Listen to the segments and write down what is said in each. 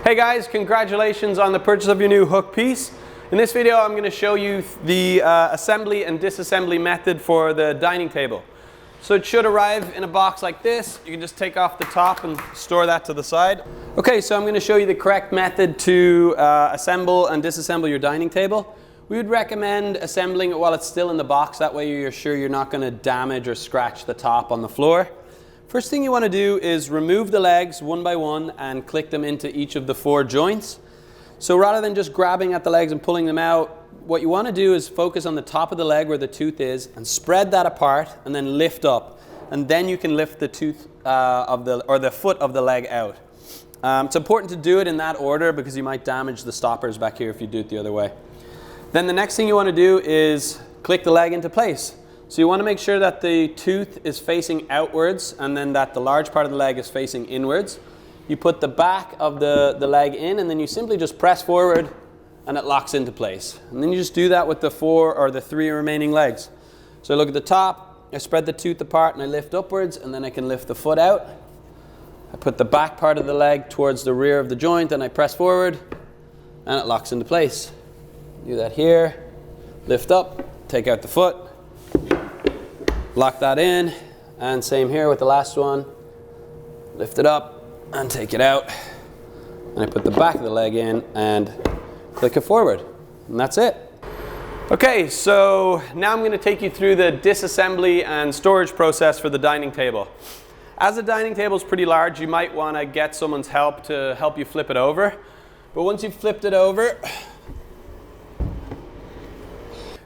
Hey guys, congratulations on the purchase of your new hook piece. In this video I'm going to show you the assembly and disassembly method for the dining table. So it should arrive in a box like this. You can just take off the top and store that to the side. Okay, so I'm going to show you the correct method to assemble and disassemble your dining table. We would recommend assembling it while it's still in the box. That way you're sure you're not going to damage or scratch the top on the floor. First thing you want to do is remove the legs one by one and click them into each of the 4 joints. So rather than just grabbing at the legs and pulling them out, what you want to do is focus on the top of the leg where the tooth is and spread that apart and then lift up. And then you can lift the tooth or the foot of the leg out. It's important to do it in that order because you might damage the stoppers back here if you do it the other way. Then the next thing you want to do is click the leg into place. So you want to make sure that the tooth is facing outwards and then that the large part of the leg is facing inwards. You put the back of the leg in and then you simply just press forward and it locks into place. And then you just do that with the 4 or the 3 remaining legs. So I look at the top, I spread the tooth apart and I lift upwards and then I can lift the foot out. I put the back part of the leg towards the rear of the joint and I press forward and it locks into place. Do that here, lift up, take out the foot. Lock that in, and same here with the last one. Lift it up and take it out. And I put the back of the leg in and click it forward. And that's it. Okay, so now I'm going to take you through the disassembly and storage process for the dining table. As the dining table is pretty large, you might want to get someone's help to help you flip it over. But once you've flipped it over,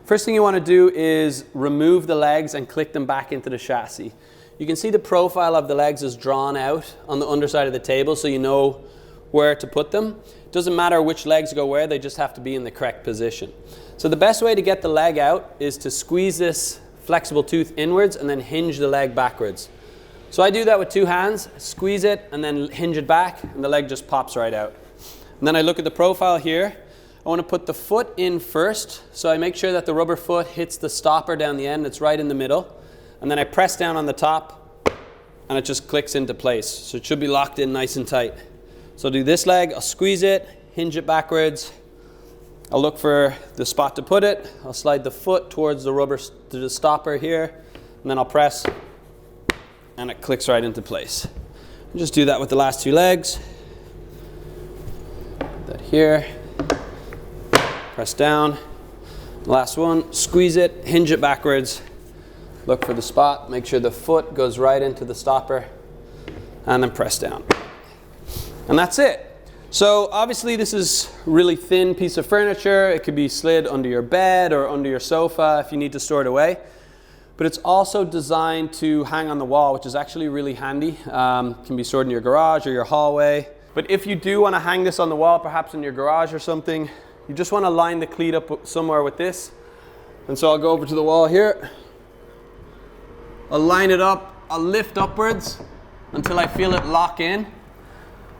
first thing you want to do is remove the legs and click them back into the chassis. You can see the profile of the legs is drawn out on the underside of the table so you know where to put them. It doesn't matter which legs go where, they just have to be in the correct position. So the best way to get the leg out is to squeeze this flexible tooth inwards and then hinge the leg backwards. So I do that with 2 hands, squeeze it and then hinge it back and the leg just pops right out. And then I look at the profile here. I want to put the foot in first, so I make sure that the rubber foot hits the stopper down the end. It's right in the middle. And then I press down on the top, and it just clicks into place. So it should be locked in nice and tight. So I'll do this leg, I'll squeeze it, hinge it backwards. I'll look for the spot to put it. I'll slide the foot towards the rubber, to the stopper here, and then I'll press, and it clicks right into place. I'll just do that with the last 2 legs. Put that here. Press down, last one, squeeze it, hinge it backwards, look for the spot, make sure the foot goes right into the stopper, and then press down. And that's it. So obviously this is a really thin piece of furniture. It could be slid under your bed or under your sofa if you need to store it away. But it's also designed to hang on the wall, which is actually really handy. Can be stored in your garage or your hallway. But if you do want to hang this on the wall, perhaps in your garage or something, you just want to line the cleat up somewhere with this. And so I'll go over to the wall here. I'll line it up. I'll lift upwards until I feel it lock in.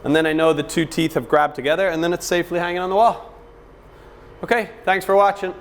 And then I know the 2 teeth have grabbed together and then it's safely hanging on the wall. Okay, thanks for watching.